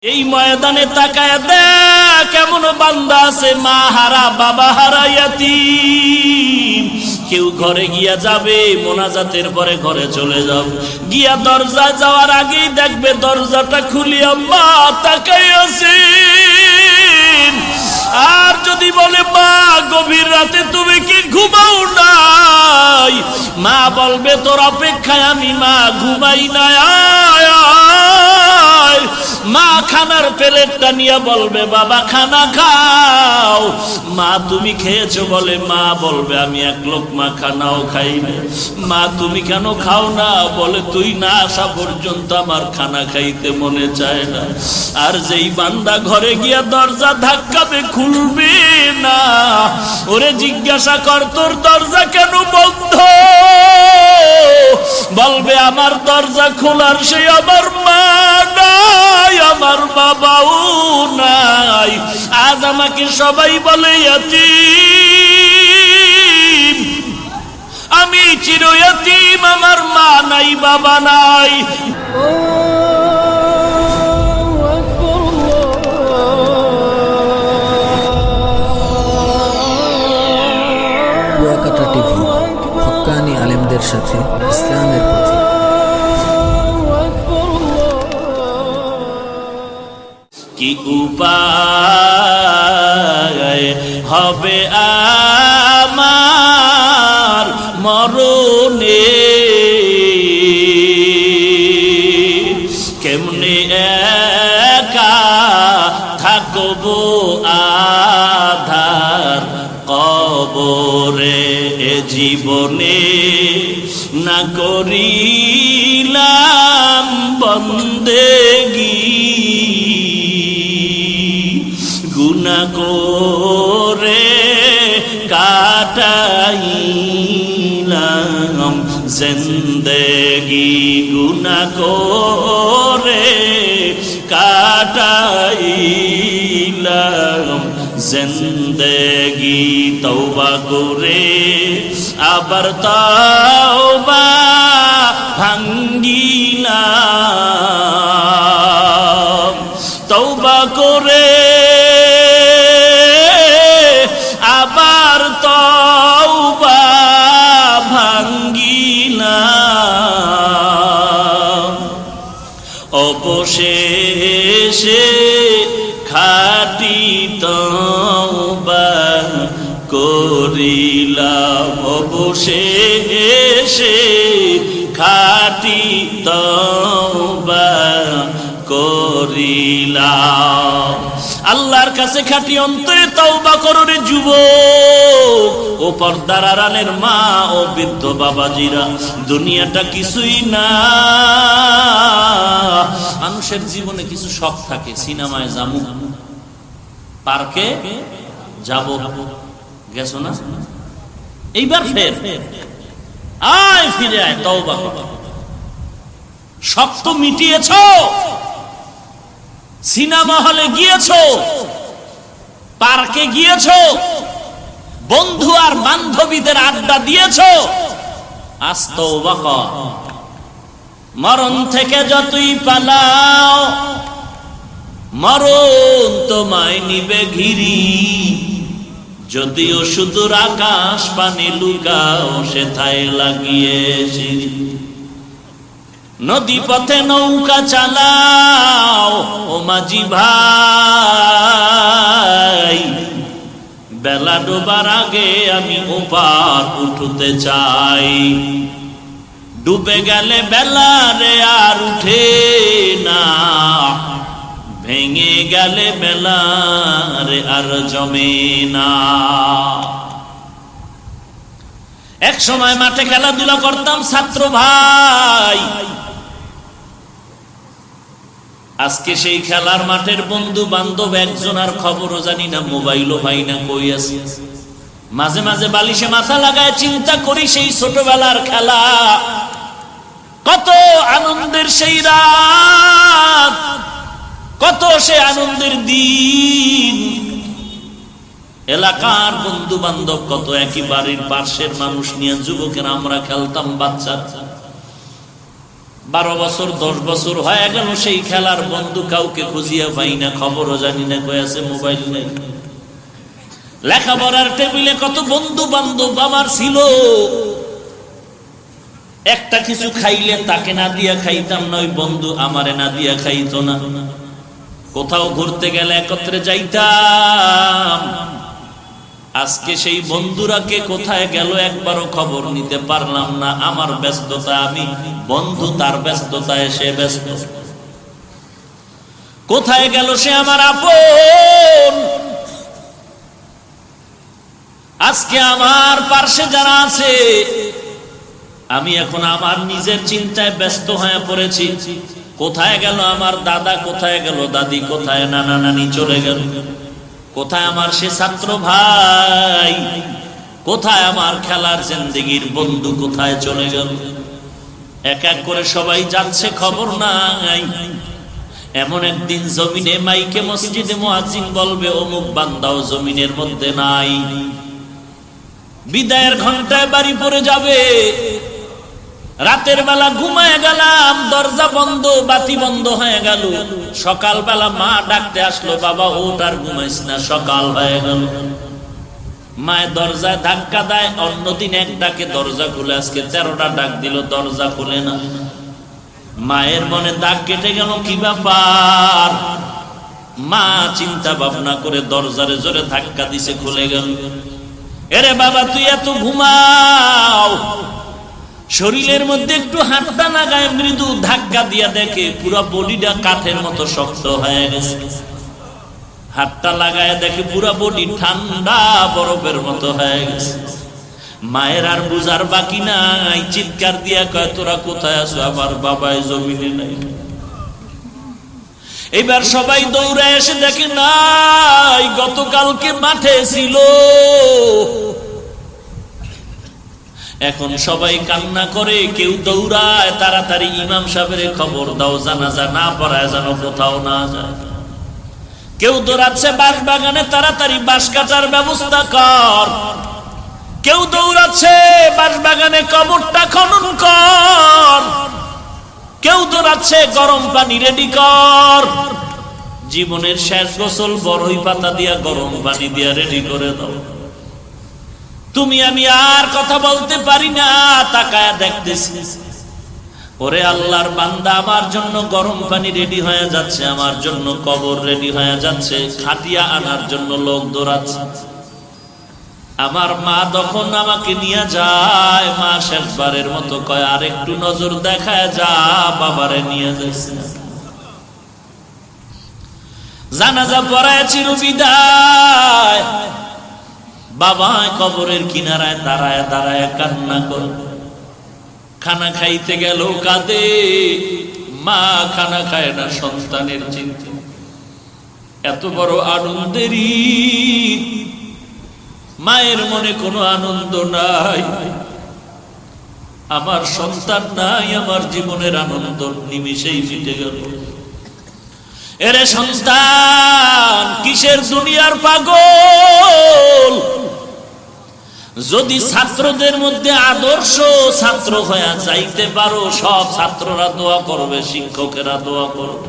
এই ময়দানে তাকায় দেখ কেমন বান্দা আছে, মা হারা বাবা হারা ইয়াতীম। কেউ ঘরে গিয়া যাবে, মোনাজাতের পরে ঘরে চলে যাও, গিয়া দরজা যাওয়ার আগেই দেখবে দরজাটা খুলিয়া মা তাকাই আছে। আর যদি বলে মা গভীর রাতে তুমি কি ঘুমাও নাই, মা বলবে তোর অপেক্ষায় আমি মা ঘুমাই নাই। মা খানার প্লেটটা নিয়ে বলবে বাবা খানা খাও। মা তুমি খেয়েছো বলে মা বলবে আমি এক লোকমা খানাও খাই না। মা তুমি কেন খাও না, বলে তুই না আসা পর্যন্ত আমার খানা খাইতে মনে চায় না। আর যেই বান্দা ঘরে গিয়া দরজা ধাক্কাবে খুলবে না, ওরে জিজ্ঞাসা কর তোর দরজা কেন বন্ধ, বলবে আমার দরজা খোলার সেই আমার মা নাই, আমার বাবাও নাই। আজ আমাকে সবাই বলে ইয়াতীম, আমি চির ইয়াতীম, আমার মা নাই বাবা নাই। কুয়াকাটা টিভি, হক্কানি আলেমদের সাথে ইসলামের পথে। কি উপায় হবে আমার মরণে, কেমনে একা থাকবো আধার কবরে, জীবনে না করিলাম বন্দেগী, গুনাহ করে কাটাইলাম জিন্দেগি, গুনাহ করে কাটাইলাম জিন্দেগি। তওবা করে আবার তওবা ভাঙ্গিলাম, তওবা করে আবার তওবা ভাঙ্গিলাম, অবশেষে খাঁটি তওবা করিলাম, অবশেষে খাঁটি তওবা করিলাম। আল্লাহর কাছে খাঁটি অন্তরে তওবা করো রে যুবক ও পর্দার আড়ালের মা ও বৃদ্ধ বাবাজিরা, দুনিয়াটা কিছুই না। মানুষের জীবনে কিছু শখ থাকে, সিনেমায় যাবো, পার্কে যাব, গেছো না, এইবার ফের আয় ফিরে আয় তওবা কর। শখ তো মিটিয়েছো, সিনেমা হলে গিয়েছো, পার্কে গিয়েছো, বন্ধু আর বান্ধবীদের আড্ডা দিয়েছো, আজ তওবা কর। মরণ থেকে যতই পালাও মরণ তোমায় নিবে ঘিরি, যদিও সুদূর আকাশ পানে লুকাও সেথায় লাগিয়ে সিঁড়ি। নদী পথে নৌকা চালাও ও মাঝি ভাই, বেলা ডোবার আগে আমি ওপার উঠতে চাই। ডুবে গেলে বেলা রে আর উঠে না, ভেঙে গেলে বেলা রে আর জমে না। এক সময় মাঠে খেলাধুলা করতাম ছাত্র ভাই, আজকে সেই খেলার মাঠের বন্ধু বান্ধব একজন আর খবরও জানি না, মোবাইলও পাই না, কই আছে। মাঝে মাঝে বালিশে মাথা লাগায় চিন্তা করি সেই ছোটবেলার খেলা, কত আনন্দের সেই রাত, কত সে আনন্দের দিন। এলাকার বন্ধু বান্ধব কত, একই বাড়ির পাশের মানুষ নিয়ে যুবকেরা আমরা খেলতাম, বাচ্চা 12 বছর 10 বছর হয়ে গেল সেই খেলার বন্ধু কাউকে খুঁজিয়া পাই না, খবরও জানি না কই আছে, মোবাইল নেই। লেখাপড়ার টেবিলে কত বন্ধু বান্ধব আমার ছিল, একটা কিছু খাইলে তাকে না দিয়া খাইতাম না, ওই বন্ধু আমারে না দিয়া খাইতো না। কোথাও ঘুরতে গেলে একত্রে যাইতাম, আজকে সেই বন্ধুরা কে কোথায় গেল একবারও খবর নিতে পারলাম না। আমার ব্যস্ততা আমি, বন্ধু তার ব্যস্ততায় সে ব্যস্ত। কোথায় গেল সে আমার আপন? আজকে আমার পার্শ্বে যারা আছে, আমি এখন আমার নিজের চিন্তায় ব্যস্ত হয়ে পড়েছি। কোথায় গেল আমার দাদা, কোথায় গেল দাদি, কোথায় নানা নানি চলে গেল, কোথায় আমার সে ছাত্র ভাই, কোথায় আমার খেলার জিন্দেগির বন্ধু, কোথায় চলে গেল? এক এক করে সবাই যাচ্ছে, খবর নাই। এমন একদিন জমিনে মাইকে মসজিদে মুয়াজ্জিন বলবে অমুক বান্দাও জমিনের মধ্যে নাই। বিদায়ের ঘন্টায় বাড়ি পড়ে যাবে। রাতের বেলা ঘুমায় গেলাম, দরজা বন্ধ, বাতি বন্ধ হয়ে গেল। সকালবেলা মা ডাকতে আসলো, বাবা ওঠ আর ঘুমাইস না, সকাল হয়ে গেল। মায়ের দরজায় ধাক্কা দেয়, অন্যদিন এক ডাকে দরজা খুলে, আজকে 13টা ডাক দিল দরজা খুলে না। মায়ের মনে দাগ কেটে গেল, কি ব্যাপার? মা চিন্তা ভাবনা করে দরজারে জোরে ধাক্কা দিছে, খুলে গেল। এরে বাবা তুই এত ঘুমাও, শরীরের মধ্যে একটু হাতটা লাগায় মৃদু ধাক্কা দিয়া দেখে পুরো বডিটা কাঠের মতো শক্ত হয়ে গেছে। হাতটা লাগায় দেখে পুরো বডি ঠান্ডা বরফের মতো হয়ে গেছে। মায়ের আর বুঝার বাকি নাই, চিৎকার দিয়া কয় তোরা কোথায় আছো? আমার বাবাই জমিনে নাই। এবার সবাই দৌড়ে এসে দেখে নাই, গতকালকে মাঠে ছিল। এখন সবাই কান্না করে, কেউ দৌড়ায়, তাড়াতাড়ি ইমাম সাহেবের খবর দাও, জানাজা না পড়ায় যেন কোথাও না যায়। কেউ দৌড়াচ্ছে বাঁশ বাগানে, তাড়াতাড়ি বাঁশ কাটার ব্যবস্থা কর। কেউ দৌড়াচ্ছে বাঁশ বাগানে, কবরটা খনন কর। কেউ দৌড়াচ্ছে গরম পানি রেডি কর। জীবনের শেষ গোসল বড়ই পাতা দিয়া গরম পানি দিয়া রেডি করে দাও। তুমি আমি আর কথা বলতে পারি না, তাকায়া দেখতেছি। ওরে আল্লাহর বান্দা, আমার জন্য গরম পানি রেডি হয়ে যাচ্ছে, আমার জন্য কবর রেডি হয়ে যাচ্ছে, খাটিয়া আনার জন্য লোক দৌড়াচ্ছে। আমার মা তখন আমাকে নিয়ে যায়, মা শেষবারের মতো কয় আর একটু নজর দেখায় যা, বাবারে নিয়ে যাচ্ছে। জানাজা পড়ায় চিরবিদায়। বাবা কবরের কিনারায় দাঁড়ায় দাঁড়ায় কান্না করে। খানা খাইতে গেল কাঁদে, মা খানা খায় না, সন্তানের চিন্তা। এত বড় আনন্দের ঈদ, মায়ের মনে কোনো আনন্দ নাই। আমার সন্তান নাই, আমার জীবনের আনন্দ নিমিষেই মিটে গেল। এরে সন্তান, কিসের দুনিয়ার পাগল? যদি ছাত্রদের মধ্যে আদর্শ ছাত্র হয়ে যাইতে পারো, সব ছাত্ররা দোয়া করবে, শিক্ষকেরা দোয়া করবে।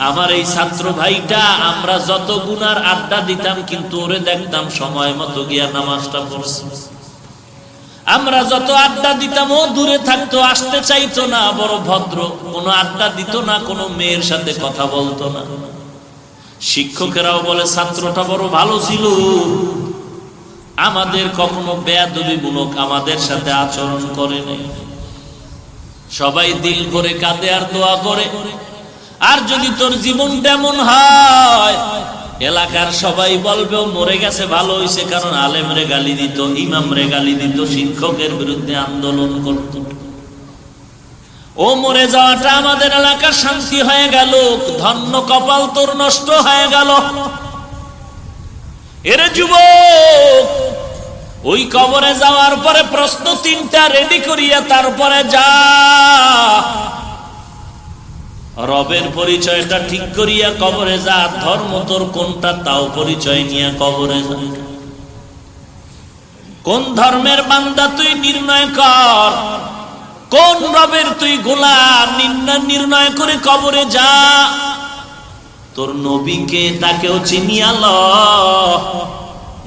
আমার এই ছাত্র ভাইটা, আমরা যত গুনার আড্ডা দিতাম, কিন্তু ওরে দেখতাম সময় মতো গিয়া নামাজটা পড়ছে। আমরা যত আড্ডা দিতাম, ও দূরে থাকতো, আসতে চাইতো না, বড় ভদ্র, কোনো আড্ডা দিত না, কোনো মেয়ের সাথে কথা বলতো না। শিক্ষকেরাও বলে ছাত্রটা বড় ভালো ছিল, আমাদের কখনো বেয়াদবিমূলক আমাদের সাথে আচরণ করে নাই। সবাই দিল করে কাঁদে আর দোয়া করে। আর যদি তোর জীবন তেমন হয়, এলাকার সবাই বলবে ও মরে গেছে, ভালো হয়েছে, কারণ আলেম রে গালি দিত, ইমাম রে গালি দিত, শিক্ষকের বিরুদ্ধে আন্দোলন করত। ও মরে যাওয়াটা আমাদের এলাকার শান্তি হয়ে গেল, ধন্য কপাল তোর নষ্ট হয়ে গেল। এরে যুবক, ওই কবরে যাওয়ার পরে প্রশ্ন 3টা রেডি করিয়া তারপরে যা। রবের পরিচয়টা ঠিক করিয়া কবরে যা, ধর্ম তোর কোনটা তাও পরিচয় নিয়ে কবরে যা। কোন ধর্মের বান্দা তুই নির্ণয় কর, কোন রবের তুই গোলাম নির্ণয় করে কবরে যা। তোর নবীকে তাকেও চিনিয়া ল।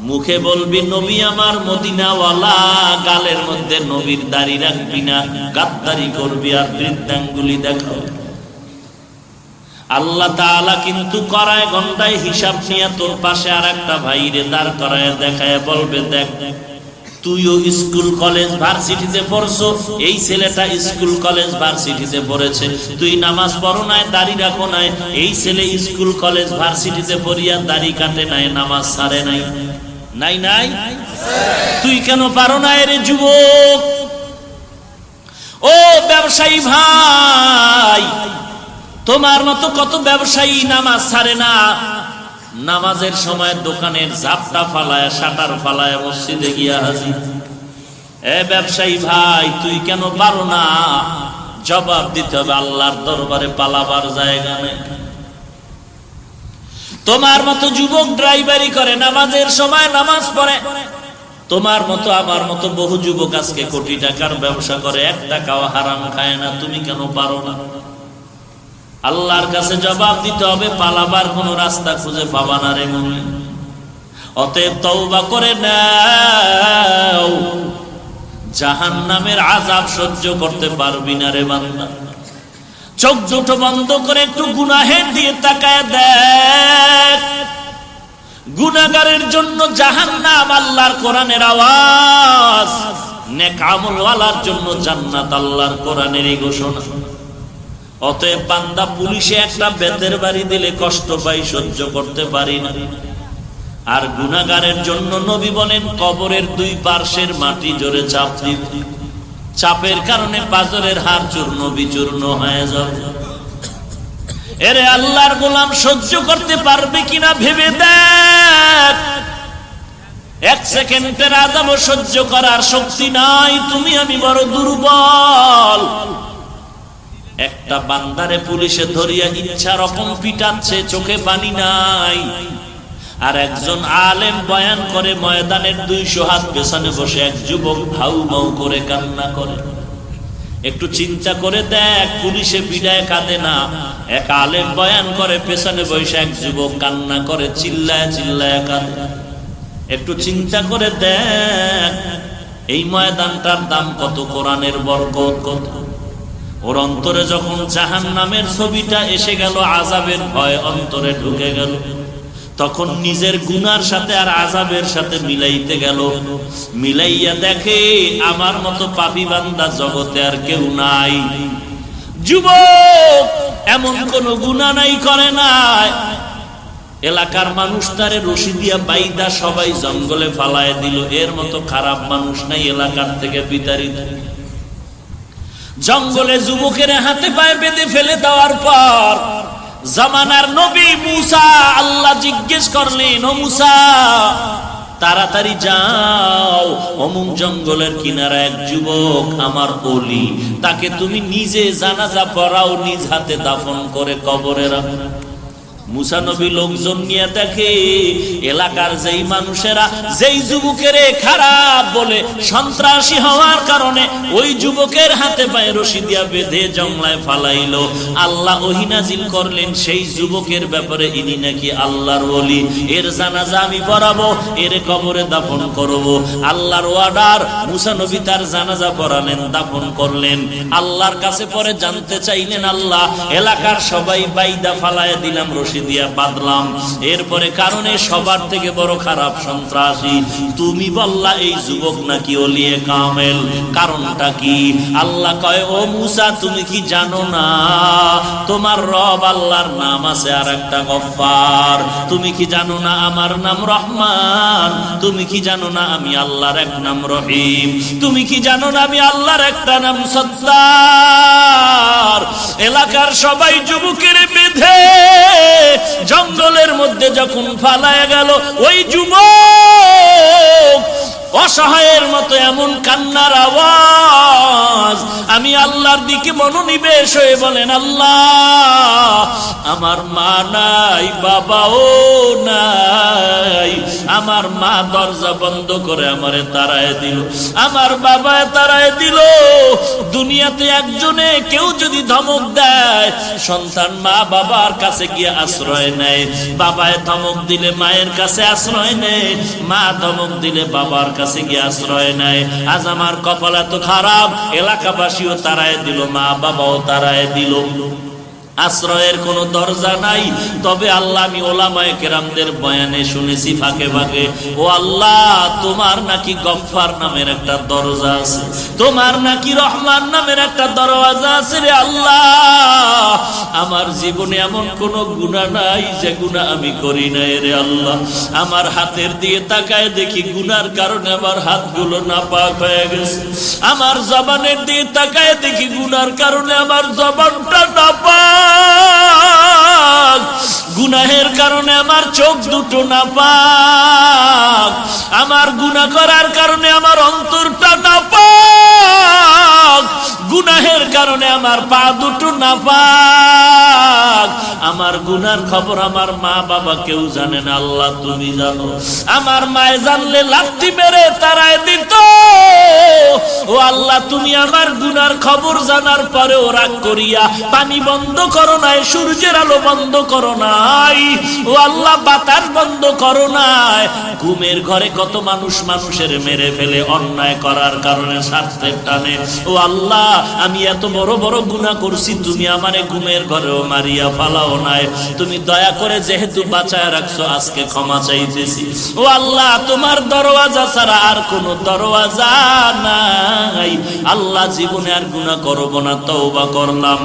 মুখে বলবি নবী আমার মদিনাওয়ালা, গালের মধ্যে নবীর দাড়ি রাখবি না, গাদ্দারি করবি আর বৃদ্ধাঙ্গুলি দেখাও। আল্লাহ তাআলা কিন্তু করায় ঘন্টায় হিসাব নিয়ে তোর পাশে আর একটা ভাইরে দাঁড় করায় দেখায় বলবে, দেখ তুইও স্কুল কলেজ ভার্সিটিতে পড়ছো, এই ছেলেটা স্কুল কলেজ ভার্সিটিতে পড়েছে, তুই নামাজ পড়ো নাই, দাড়ি রাখো নাই, এই ছেলে স্কুল কলেজ ভার্সিটিতে পড়িয়া দাড়ি কাটে নাই, নামাজ ছাড়ে নাই। নাই নাই, তুই কেন পারো না রে যুবক? ও ব্যবসায়ী ভাই, তোমার মতো কত ব্যবসায়ী নামাজ ছাড়ে না, নামাজের সময় দোকানের জাপটা ফালায় শাটার ফালায় মসজিদে গিয়া হাজির। এ ব্যবসায়ী ভাই, তুই কেন পারো না? জবাব দিতে হবে, আল্লাহর দরবারে পালাবার জায়গা নেই। তোমার মতো যুবক ড্রাইভারি করে, নামাজের সময় নামাজ পড়ে। তোমার মতো আমার মতো বহু যুবক আজকে কোটি টাকার ব্যবসা করে, 1 টাকাও হারাম খায় না, তুমি কেন পারো না? আল্লাহর কাছে জবাব দিতে হবে, পালাবার কোন রাস্তা খুঁজে পাবা না রে মুমিন। অতএব তওবা করে নাও, জাহান্নামের আযাব সহ্য করতে পারবি না রে বান্দা। চোখ দুটো বন্ধ করে একটু গুনাহের দিকে তাকায় দেখ। গুনাহগারের জন্য জাহান্নাম আল্লাহর কোরআনের আওয়াজ, নেক আমলওয়ালার জন্য জান্নাত আল্লাহর কোরআনের ঘোষণা। অতএব বান্দা, পুলিশে একটা বেতের বাড়ি দিলে কষ্ট পাই, সহ্য করতে পারি না। আর গুনাহগারের জন্য নবী বলেন কবরের 2 পার্শ্বের মাটি জোরে চাপ দিবে, চাপের কারণে পাজরের হাড় চূর্ণ বিচূর্ণ হয়ে যাবে। এরে আল্লাহর গোলাম, সহ্য করতে পারবে কিনা ভেবে দেখ। 1 সেকেন্ডের আযাব সহ্য করার শক্তি নাই, তুমি আমি বড় দুর্বল। একটা বান্দারে পুলিশে ধরিয়া ইচ্ছা রকম পিটাচ্ছে, চোখে পানি নাই। আর একজন আলেম বয়ান করে, ময়দানের 200 হাত পেছনে বসে এক যুবক হাউ মাউ করে কান্না করে। একটু চিন্তা করে দেখ, পুলিশে পিটায় কাঁদে না, এক আলেম বয়ান করে, পেছনে বসে এক যুবক কান্না করে, চিল্লায় চিল্লায় কাঁদে। একটু চিন্তা করে দেখ, এই ময়দানটার দাম কত, কোরআনের বরকত কত। ওর অন্তরে যখন জাহান্নামের ছবিটা এসে গেল, আযাবের ভয় অন্তরে ঢুকে গেল, তখন নিজের গুনার সাথে আর আযাবের সাথে মিলাইতে গেল। মিলাইয়া দেখে আমার মতো পাপী বান্দা জগতে আর কেউ নাই। যুবক এমন কোন গুনাহ নাই করে নাই, এলাকার মানুষ তারে রশি দিয়া বাইদা সবাই জঙ্গলে ফালায় দিল, এর মতো খারাপ মানুষ নাই এলাকার থেকে বিতাড়িত। জঙ্গলে যুবকের হাতে পায়ে বেঁধে ফেলে দেওয়ার পর জামানার নবী মুসা, আল্লাহ জিজ্ঞেস করলেন, ও মুসা তাড়াতাড়ি যাও, অমুক জঙ্গলের কিনারা এক যুবক আমার ওলি, তাকে তুমি নিজে জানাজা পড়াও, নিজ হাতে দাফন করে কবরে রাখো। মুসা নবী লোকজন নিয়ে দেখে এলাকার যেই মানুষেরা যেই যুবকের খারাপ বলে সন্ত্রাসী হওয়ার কারণে ওই যুবকের হাতে পায়ে রশি দিয়া বেঁধে জংলায় ফালাইলো, আল্লাহ ওহী নাজিল করলেন সেই যুবকের ব্যাপারে, ইনি নাকি আল্লাহর ওলি, এর জানাজা আমি পড়াবো, এর কবরে দাফন করব। আল্লাহর অর্ডার, মুসা নবী তার জানাজা পড়ালেন, দাফন করলেন। আল্লাহর কাছে পরে জানতে চাইলেন, আল্লাহ এলাকার সবাই বাইদা ফালায় দিলাম, রশি দিয়া বাঁধলাম, এরপরে কারণে সবার থেকে বড় খারাপ সন্ত্রাসী, তুমি বললা এই যুবক নাকি ওলিয়ে কামেল, কারণটা কি? আল্লাহ কয়, ও মুসা তুমি কি জানো না তোমার রব আল্লাহর নাম আছে আর একটা গফফার? তুমি কি জানো না আমার নাম রহমান? তুমি কি জানো না আমি আল্লাহর এক নাম রহিম? তুমি কি জানো না আমি আল্লাহর একটা নাম সত্তার? এলাকার সবাই যুবকের বেঁধে জঙ্গলের মধ্যে যখন ফালায় গেল, ওই যুবক অসহায়ের মতো এমন কান্নার আওয়াজ নামাজ। আমি আল্লাহর দিকে মনোনিবেশ হয়ে বলেন, আল্লাহ আমার মা নাই, বাবাও নাই, আমার মা দরজা বন্ধ করে আমারে তাড়ায় দিল, আমার বাবা তাড়ায় দিল। দুনিয়াতে একজনে কেউ যদি ধমক দেয়, সন্তান মা বাবার কাছে গিয়ে আশ্রয় নেয়, বাবায় ধমক দিলে মায়ের কাছে আশ্রয় নেয়, মা ধমক দিলে বাবার কাছে গিয়ে আশ্রয় নেয়। আজ আমার কপাল এত খারাপ, এলাকাবাসীও তাড়ায় দিল, মা বাবাও তাড়ায় দিল, আশ্রয়ের কোনো দরজা নাই। তবে আল্লাহ, আমি ওলামায়ে কেরামদের বয়ানে শুনেছি ফাঁকে ফাঁকে, ও আল্লাহ তোমার নাকি গফফার নামের একটা দরজা আছে, তোমার নাকি রহমান নামের একটা দরওয়াজা আছে রে আল্লাহ। আমার জীবনে এমন কোনো গুনাহ নাই যে গুনাহ আমি করি নাই রে আল্লাহ। আমার হাতের দিয়ে তাকায় দেখি গুনার কারণে আমার হাতগুলো নাপাক হয়ে গেছে, আমার জবানের দিয়ে তাকায় দেখি গুনার কারণে আমার জবানটা নাপাক, গুনাহের কারণে আমার চোখ দুটো নাপাক, আমার গুনাহ করার কারণে আমার অন্তরটা নাপাক, গুনাহের কারণে আমার পা দুটো নাপাক। আমার গুনার খবর আমার মা বাবা কেউ জানে না, আল্লাহ তুমি জানো। আমার মায়ে জানলে লাথি মেরে তাড়ায় দিত। ও আল্লাহ, তুমি আমার গুনার খবর জানার পরেও রাগ করিয়া পানি বন্ধ করো নাই, সূর্যের আলো বন্ধ করো নাই, ও আল্লাহ বাতাস বন্ধ করো নাই। ঘুমের ঘরে কত মানুষ মানুষের মেরে ফেলে অন্যায় করার কারণে, স্বার্থের টানে। ও আল্লাহ, আমি এত বড় বড় গুনাহ করছি, তুমি আমারে ঘুমের ঘরেও মারিয়া ফালাও নাই। তুমি দয়া করে যেহেতু বাঁচায় রাখছো, আজকে ক্ষমা চাইতেছি। ও আল্লাহ, তোমার দরওয়াজা ছাড়া আর কোনো দরওয়াজা নাই। আল্লাহ, জীবনে আর গুনাহ করব না, তওবা করলাম,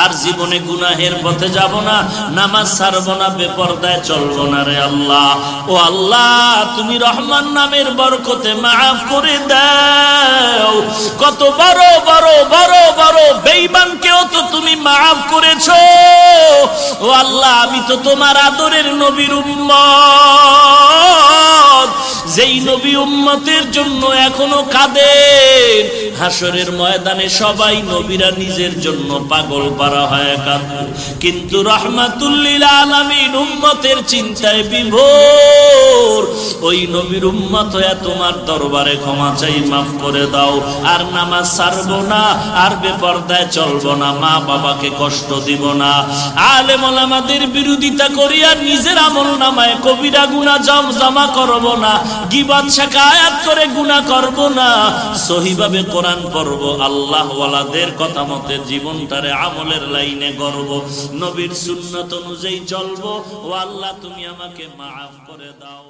আর জীবনে গুনাহের পথে যাব না, নামাজ ছাড়বো না, বেপরদায় চলবো না রে আল্লাহ। ও আল্লাহ, তুমি রহমান নামের বরকতে মাফ করে দাও। কত বড় বড় বড় বড় বেঈমানকেও তো তুমি মাফ করেছো। ও আল্লাহ, আমি তো তোমার আদরের নবীর উম্মত, যেই নবী উম্মতের জন্য এখনো কাঁদেন। হাসরের ময়দানে সবাই নবীরা নিজের জন্য পাগল পারা হয় কাঁদে, কিন্তু রাহমাতুল লিল আলামিন উম্মতের চিন্তায় বিভোর। ওই নবীর উম্মত হয়ে তোমার দরবারে ক্ষমা চাই, মাফ করে দাও। আর নামাজ ছাড়বো না, আর বেপরদায় চলবো না, মা বাবাকে কষ্ট দিব না, আলেম ওলামাদের বিরোধিতা করিয়া নিজের আমল নামায় কবিরা গুনাহ জমা করব না, গীবত শিকায়াত করে গুনাহ করব না, সহিভাবে কোরআন পড়ব, আল্লাহ ওয়ালাদের কথা মতে জীবনটারে আমলের লাইনে গড়ব, নবীর সুন্নাত অনুযায়ী চলবো। ও আল্লাহ, তুমি আমাকে মাফ করে দাও।